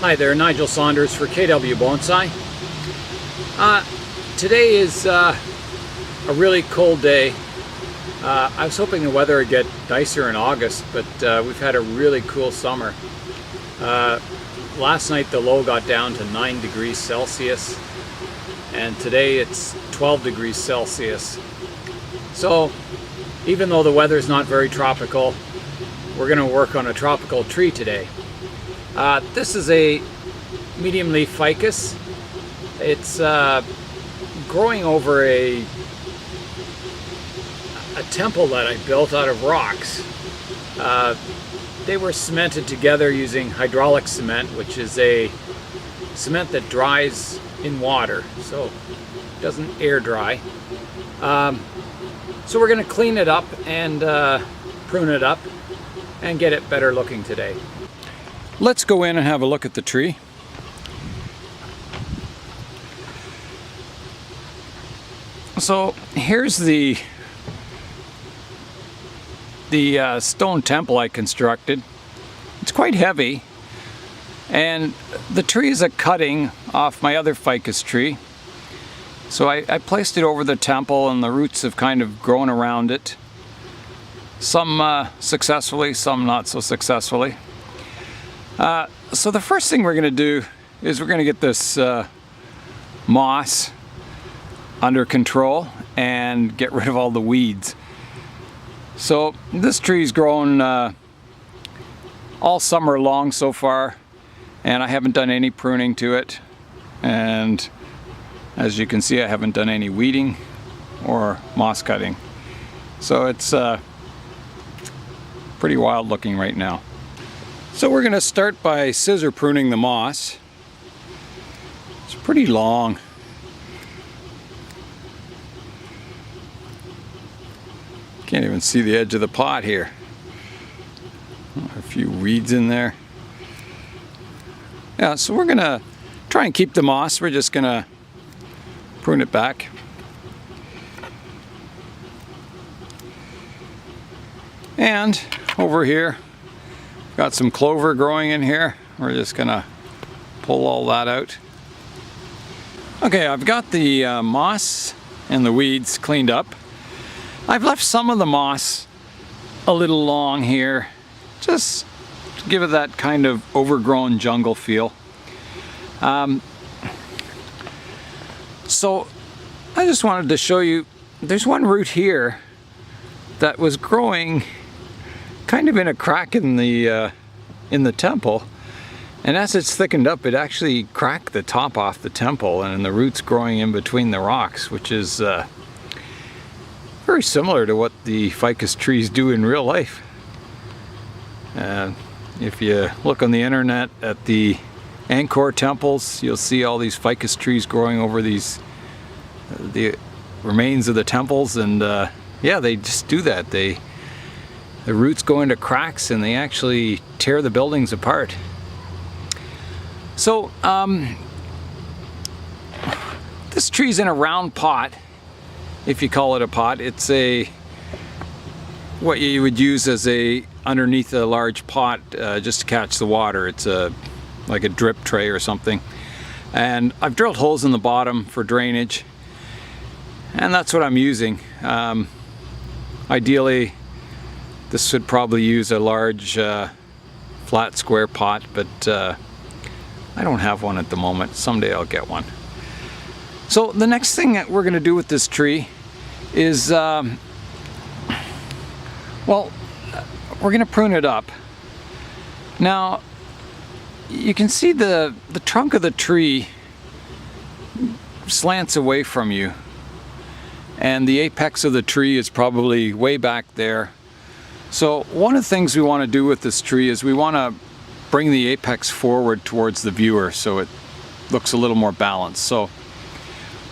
Hi there, Nigel Saunders for KW Bonsai. Today is a really cold day. I was hoping the weather would get nicer in August, but we've had a really cool summer. Last night the low got down to 9 degrees Celsius, and today it's 12 degrees Celsius. So even though the weather's not very tropical, we're going to work on a tropical tree today. This is a medium leaf ficus. It's growing over a temple that I built out of rocks. They were cemented together using hydraulic cement, which is a cement that dries in water, so it doesn't air dry. So we're going to clean it up and prune it up and get it better looking today. Let's go in and have a look at the tree. So here's the stone temple I constructed. It's quite heavy, and the tree is a cutting off my other ficus tree. So I placed it over the temple, and the roots have kind of grown around it. Some successfully, some not so successfully. So the first thing we're going to do is we're going to get this moss under control and get rid of all the weeds. So this tree's grown all summer long so far, and I haven't done any pruning to it, and as you can see I haven't done any weeding or moss cutting. So it's pretty wild looking right now. So we're going to start by scissor pruning the moss. It's pretty long. Can't even see the edge of the pot here. A few weeds in there. Yeah, so we're going to try and keep the moss. We're just going to prune it back. And over here, got some clover growing in here. We're just gonna pull all that out. Okay, I've got the moss and the weeds cleaned up. I've left some of the moss a little long here, just to give it that kind of overgrown jungle feel. So I just wanted to show you, there's one root here that was growing kind of in a crack in the temple, and as it's thickened up it actually cracked the top off the temple, and the roots growing in between the rocks, which is very similar to what the ficus trees do in real life. If you look on the internet at the Angkor temples, you'll see all these ficus trees growing over these the remains of the temples, and yeah, they just do that. The roots go into cracks and they actually tear the buildings apart. So this tree's in a round pot, if you call it a pot. It's what you would use as underneath a large pot just to catch the water. It's like a drip tray or something. And I've drilled holes in the bottom for drainage, and that's what I'm using. Ideally, this would probably use a large flat square pot, but I don't have one at the moment. Someday I'll get one. So the next thing that we're going to do with this tree is, well, we're going to prune it up. Now, you can see the trunk of the tree slants away from you, and the apex of the tree is probably way back there. So one of the things we want to do with this tree is we want to bring the apex forward towards the viewer so it looks a little more balanced. So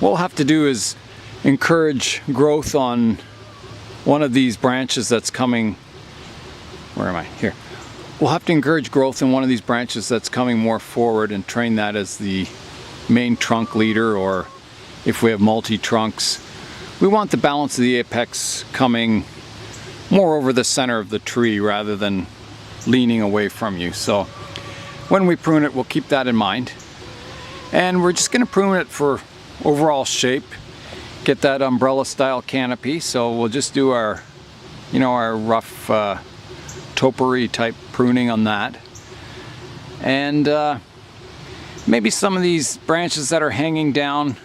what we'll have to do is encourage growth on one of these branches that's coming. Where am I? Here. We'll have to encourage growth in one of these branches that's coming more forward and train that as the main trunk leader, or if we have multi-trunks, we want the balance of the apex coming more over the center of the tree rather than leaning away from you. So when we prune it, we'll keep that in mind. And we're just going to prune it for overall shape, get that umbrella style canopy. So we'll just do our, you know, our rough topiary type pruning on that. And maybe some of these branches that are hanging down,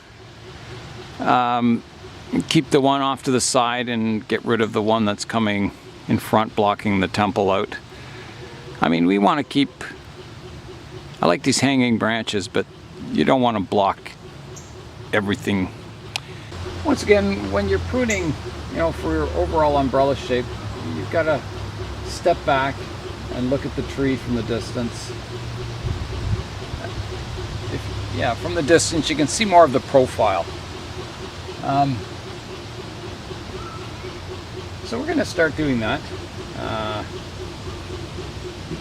keep the one off to the side and get rid of the one that's coming in front blocking the temple out. I mean, we want to keep, I like these hanging branches, but you don't want to block everything. Once again, when you're pruning, you know, for your overall umbrella shape, you've got to step back and look at the tree from the distance. Yeah, from the distance you can see more of the profile. So we're going to start doing that. I'm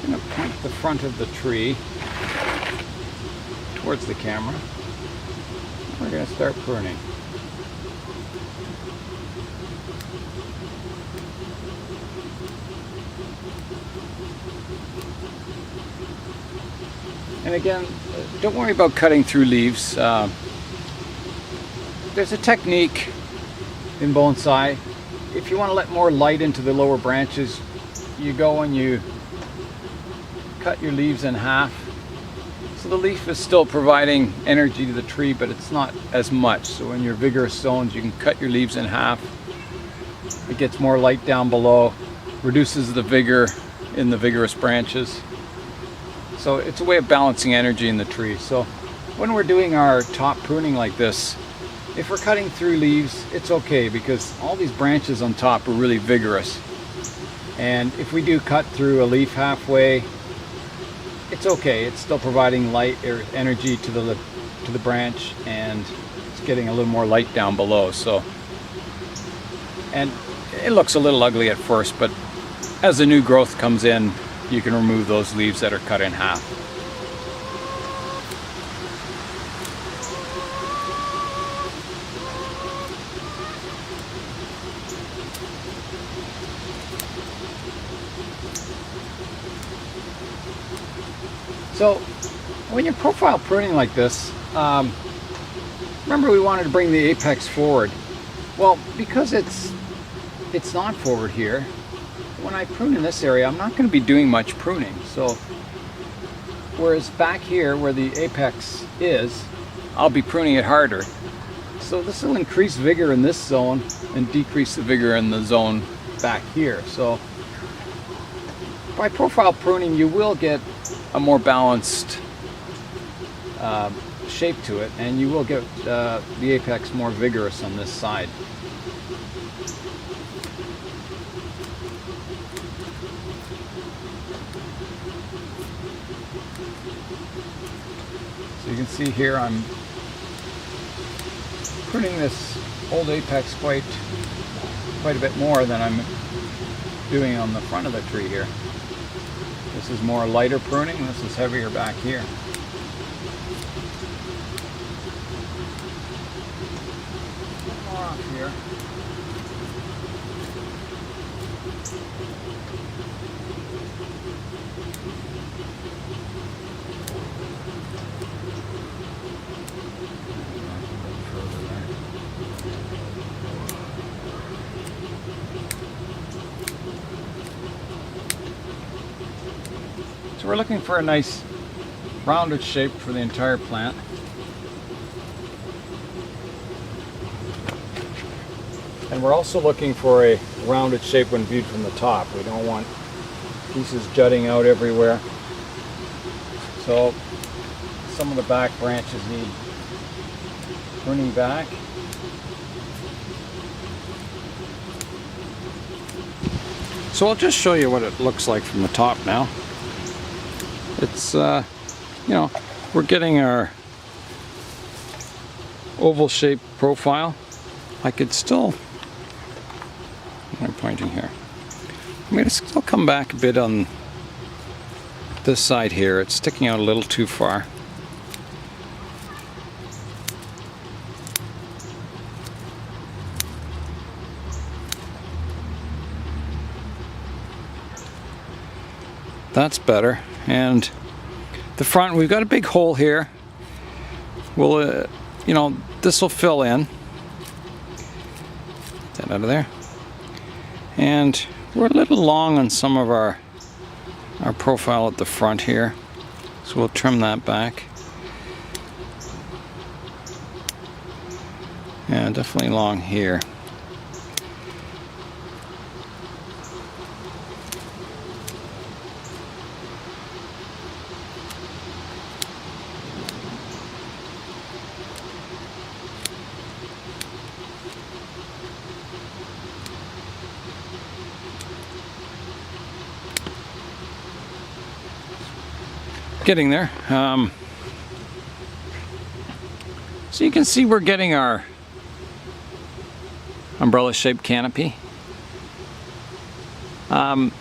going to point the front of the tree towards the camera. We're going to start pruning. And again, don't worry about cutting through leaves. There's a technique in bonsai. If you want to let more light into the lower branches, you go and you cut your leaves in half. So the leaf is still providing energy to the tree, but it's not as much. So in your vigorous zones, you can cut your leaves in half. It gets more light down below, reduces the vigor in the vigorous branches. So it's a way of balancing energy in the tree. So when we're doing our top pruning like this, if we're cutting through leaves, it's okay because all these branches on top are really vigorous. And if we do cut through a leaf halfway, it's okay. It's still providing light or energy to the branch, and it's getting a little more light down below. So, and it looks a little ugly at first, but as the new growth comes in, you can remove those leaves that are cut in half. So when you're profile pruning like this, remember we wanted to bring the apex forward. Well, because it's not forward here, when I prune in this area, I'm not going to be doing much pruning. So whereas back here where the apex is, I'll be pruning it harder. So this will increase vigor in this zone and decrease the vigor in the zone back here. So by profile pruning, you will get a more balanced shape to it, and you will get the apex more vigorous on this side. So you can see here I'm pruning this old apex quite a bit more than I'm doing on the front of the tree here. This is more lighter pruning, this is heavier back here. More off here. So we're looking for a nice rounded shape for the entire plant. And we're also looking for a rounded shape when viewed from the top. We don't want pieces jutting out everywhere. So some of the back branches need pruning back. So I'll just show you what it looks like from the top now. It's, you know, we're getting our oval shaped profile. I could still, what am I pointing here? I'm going to still come back a bit on this side here. It's sticking out a little too far. That's better. And the front, we've got a big hole here. We'll, you know, this will fill in. Get that out of there. And we're a little long on some of our profile at the front here, so we'll trim that back. Yeah, definitely long here. Getting there. So you can see we're getting our umbrella shaped canopy. Now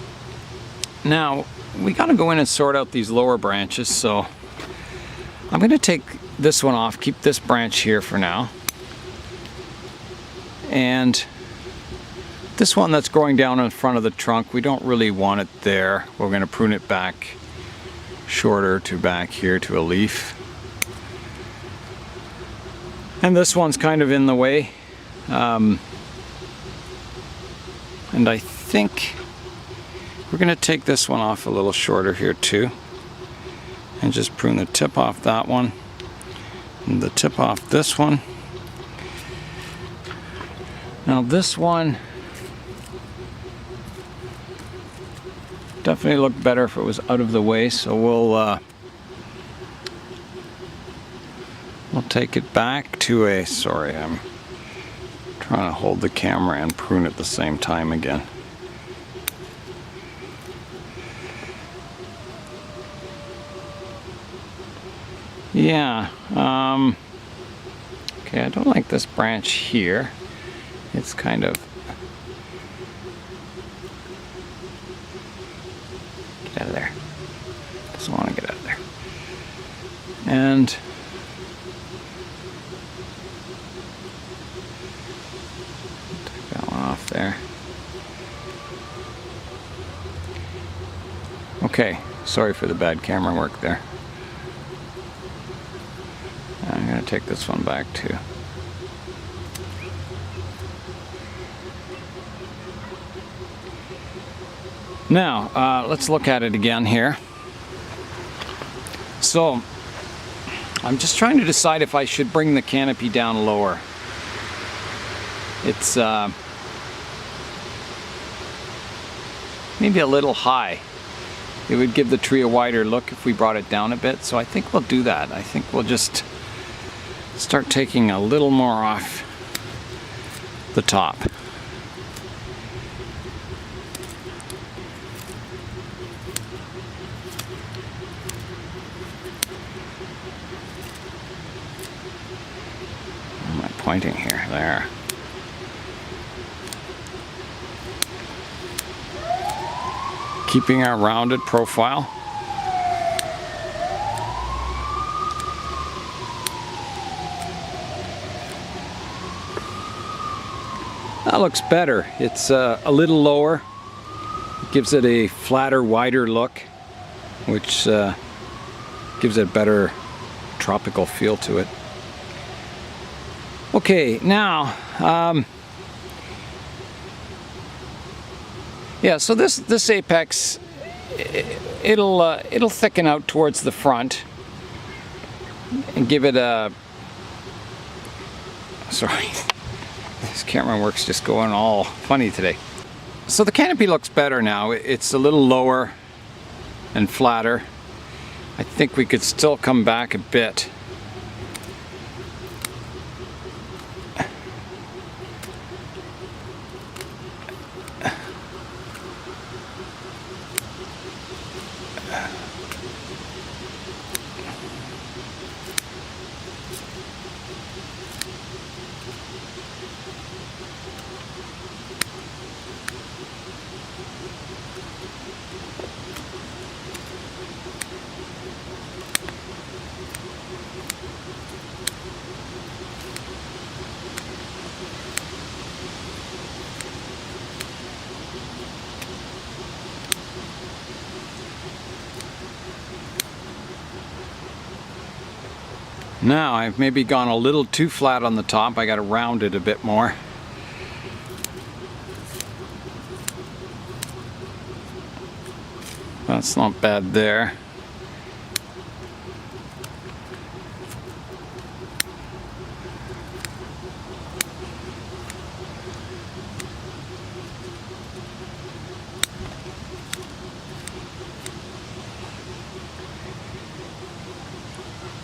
we got to go in and sort out these lower branches, so I'm going to take this one off, keep this branch here for now, and this one that's growing down in front of the trunk, we don't really want it there. We're going to prune it back shorter to back here to a leaf. And this one's kind of in the way. And I think we're going to take this one off a little shorter here too. And just prune the tip off that one. And the tip off this one. Now this one definitely look better if it was out of the way, so we'll take it back to a, sorry, I'm trying to hold the camera and prune at the same time again. Yeah, okay, I don't like this branch here. It's kind of, out of there. Doesn't want to get out of there. And take that one off there. Okay, sorry for the bad camera work there. I'm going to take this one back too. Now, let's look at it again here. So, I'm just trying to decide if I should bring the canopy down lower. It's maybe a little high. It would give the tree a wider look if we brought it down a bit, so I think we'll do that. I think we'll just start taking a little more off the top. Pointing here, there. Keeping our rounded profile. That looks better. It's a little lower. It gives it a flatter, wider look, which gives it a better tropical feel to it. Okay, now, yeah, so this apex, it'll thicken out towards the front and give it a, sorry, this camera work's just going all funny today. So the canopy looks better now. It's a little lower and flatter. I think we could still come back a bit. Now I've maybe gone a little too flat on the top. I got to round it a bit more. That's not bad there.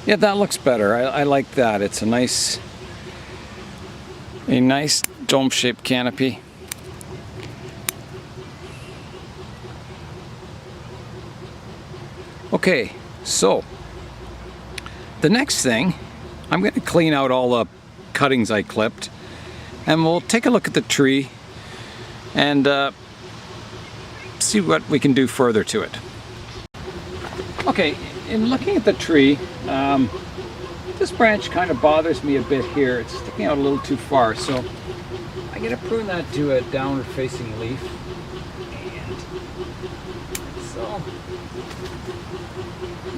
Yeah, that looks better. I like that. It's a nice dome-shaped canopy. Okay, so the next thing, I'm going to clean out all the cuttings I clipped, and we'll take a look at the tree and see what we can do further to it. Okay, in looking at the tree, this branch kind of bothers me a bit here. It's sticking out a little too far, so I'm going to prune that to a downward facing leaf. And so,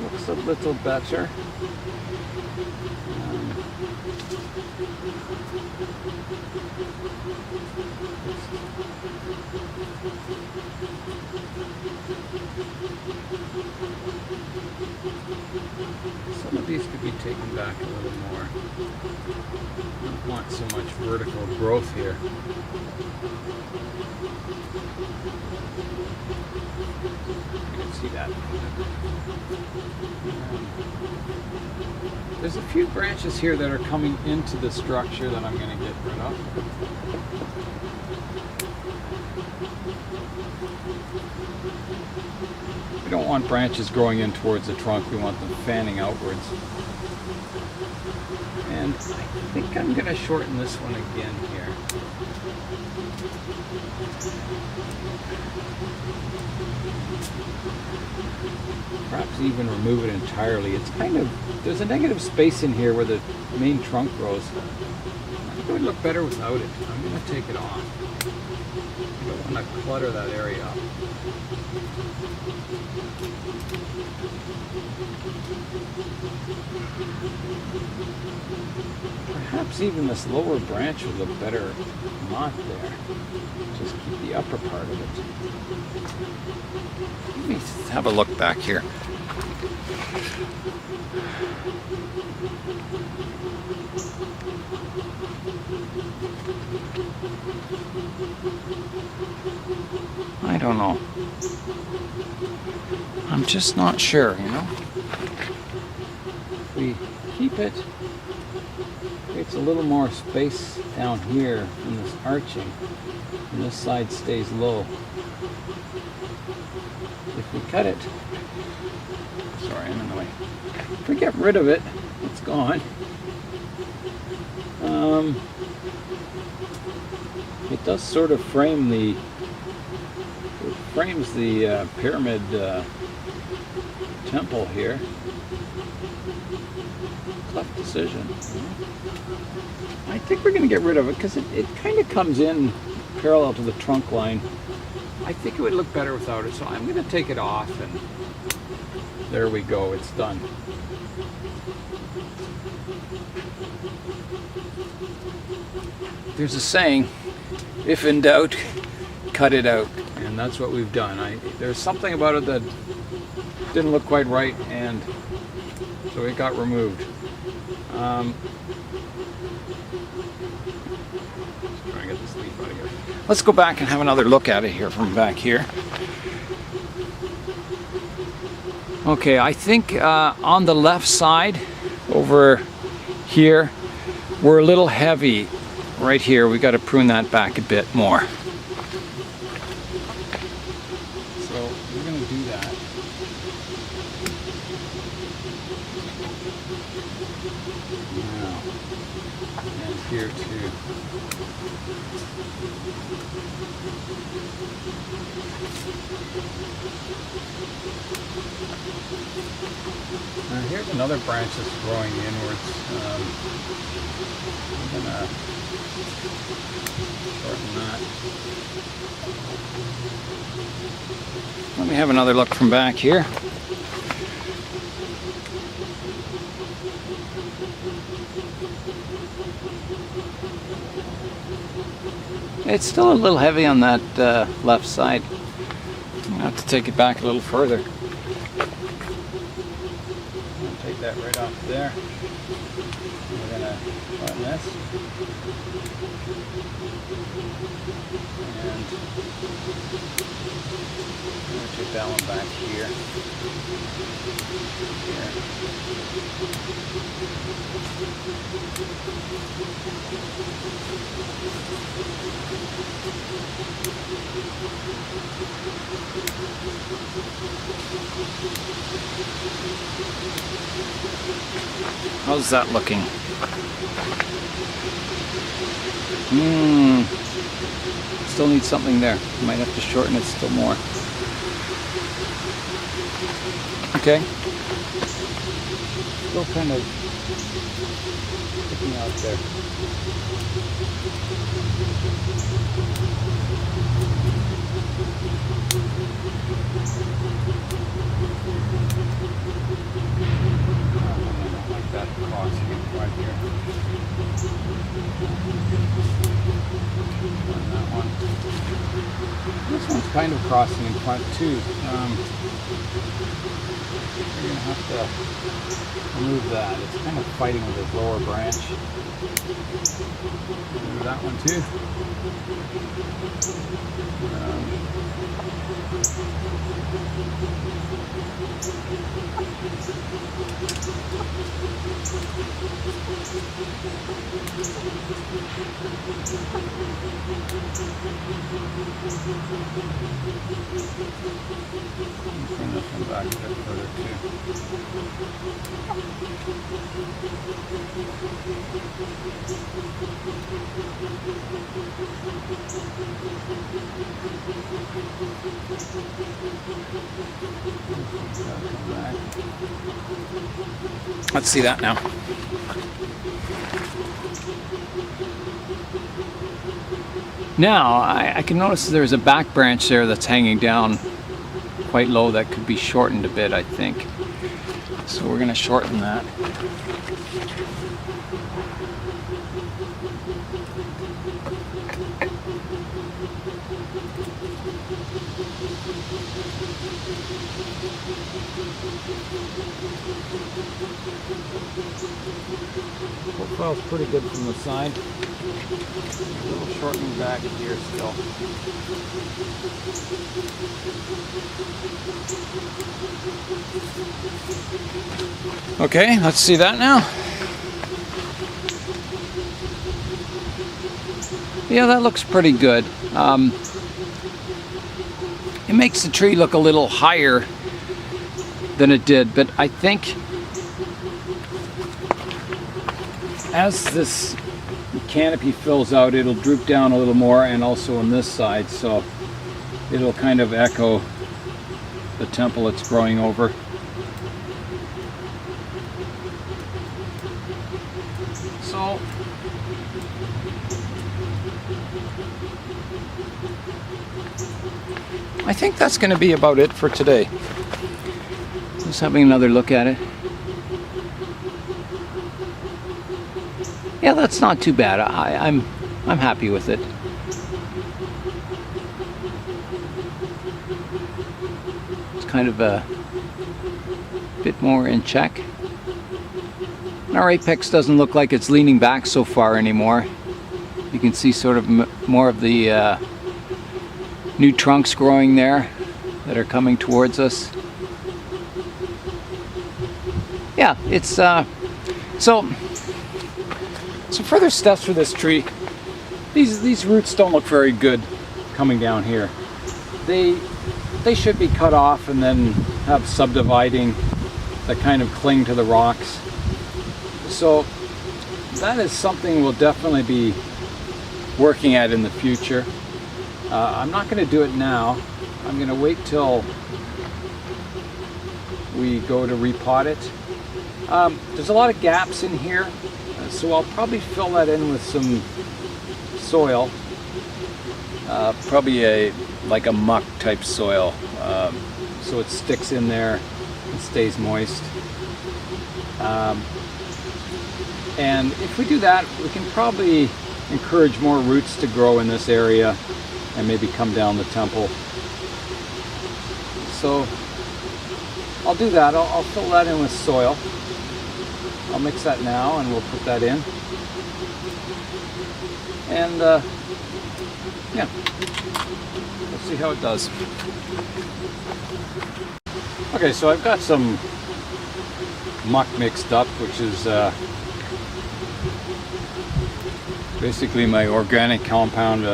looks a little better. Some of these could be taken back a little more. I don't want so much vertical growth here. You can see that. There's a few branches here that are coming into the structure that I'm going to get rid of. We don't want branches growing in towards the trunk, we want them fanning outwards. And I think I'm going to shorten this one again here. Perhaps even remove it entirely. It's kind of, there's a negative space in here where the main trunk grows. I think it would look better without it. I'm going to take it off. I don't want to clutter that area up. Perhaps even this lower branch would look better not there. Just keep the upper part of it. Let me have a look back here. I don't know. I'm just not sure, you know. If we keep it, creates a little more space down here in this arching, and this side stays low. If we cut it, sorry, I'm in the way. If we get rid of it, it's gone. It does sort of frame the, it frames the pyramid temple here. Tough decision. I think we're going to get rid of it because it kind of comes in parallel to the trunk line. I think it would look better without it, so I'm going to take it off, and there we go, it's done. There's a saying, if in doubt, cut it out, and that's what we've done. There's something about it that didn't look quite right, and so it got removed. Try and get this leaf out of here. Let's go back and have another look at it here from back here. Okay, I think on the left side over here, we're a little heavy right here. We got to prune that back a bit more. So we're going to do that. Now, and here too. Now here's another branch that's growing inwards. I'm going to shorten that. Let me have another look from back here. It's still a little heavy on that left side. I have to take it back a little further. I'll take that right off there. We're going to run this. And I'm going to take that one back here. How's that looking? Still need something there. Might have to shorten it still more. Okay. Still kind of sticking out there. That crossing right here. On that one. This one's kind of crossing in front too. We're going to have to remove that. It's kind of fighting with this lower branch. Remove that one too. Bring this one back a bit further too. Let's see that now. Now, I can notice there's a back branch there that's hanging down quite low that could be shortened a bit, I think. So we're going to shorten that. Profile's pretty good from the side. A little shortening back here still. Okay, let's see that now. Yeah, that looks pretty good. It makes the tree look a little higher than it did, but I think as this canopy fills out, it'll droop down a little more, and also on this side, so it'll kind of echo the temple it's growing over. So I think that's going to be about it for today. Just having another look at it. Yeah, that's not too bad. I'm happy with it. It's kind of a bit more in check. Our apex doesn't look like it's leaning back so far anymore. You can see sort of more of the new trunks growing there that are coming towards us. Yeah, it's so further steps for this tree. These roots don't look very good coming down here. They should be cut off and then have subdividing that kind of cling to the rocks. So that is something we'll definitely be working at in the future. I'm not going to do it now. I'm going to wait till we go to repot it. There's a lot of gaps in here, so I'll probably fill that in with some soil, probably like a muck type soil, so it sticks in there and stays moist. And if we do that, we can probably encourage more roots to grow in this area and maybe come down the temple. So I'll do that. I'll fill that in with soil. I'll mix that now and we'll put that in. And yeah, we'll see how it does. Okay, so I've got some muck mixed up, which is basically my organic compound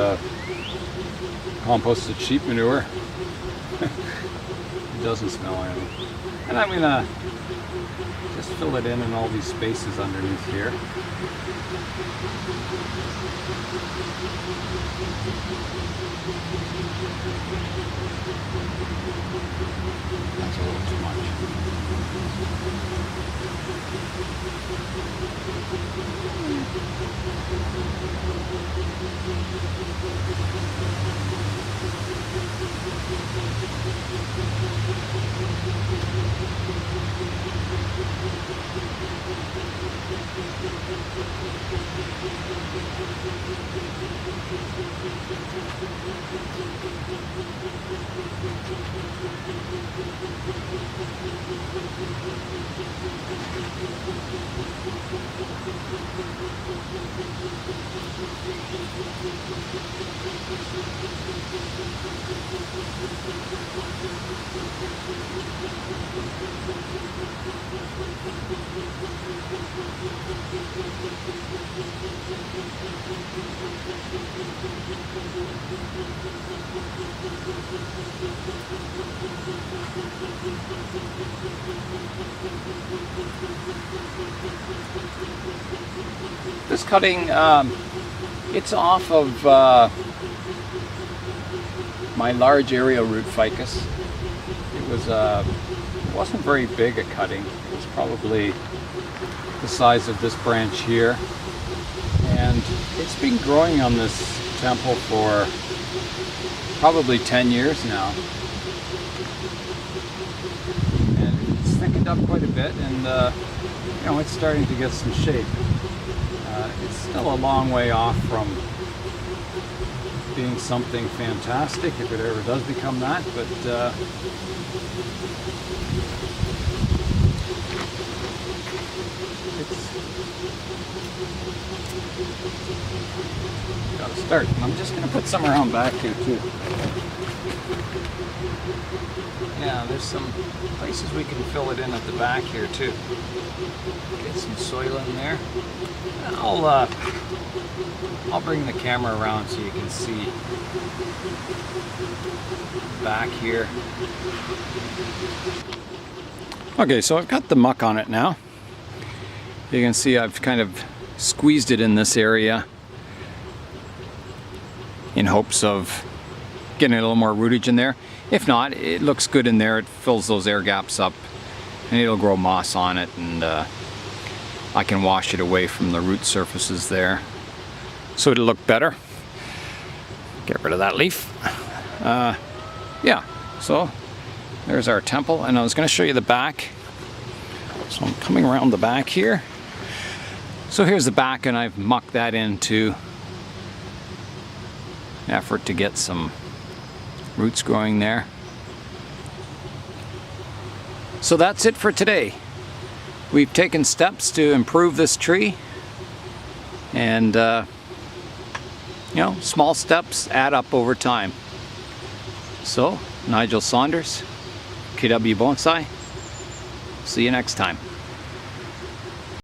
composted sheep manure. It doesn't smell anything. And I'm gonna just fill it in all these spaces underneath here. That's a little too much. This cutting, it's off of my large aerial root ficus. It wasn't very big a cutting. It was probably the size of this branch here. And it's been growing on this temple for probably 10 years now. And it's thickened up quite a bit, and you know, it's starting to get some shape. It's still a long way off from being something fantastic, if it ever does become that, but it's got to start. And I'm just going to put some around back here too. Yeah, there's some places we can fill it in at the back here too. Get some soil in there. I'll bring the camera around so you can see back here. Okay, so I've got the muck on it now. You can see I've kind of squeezed it in this area in hopes of getting a little more rootage in there. If not, it looks good in there. It fills those air gaps up and it'll grow moss on it, and I can wash it away from the root surfaces there so it'll look better. Get rid of that leaf. Yeah, so there's our temple, and I was going to show you the back. So I'm coming around the back here. So here's the back, and I've mucked that into an effort to get some roots growing there. So that's it for today. We've taken steps to improve this tree, and you know, small steps add up over time. So, Nigel Saunders, KW Bonsai. See you next time.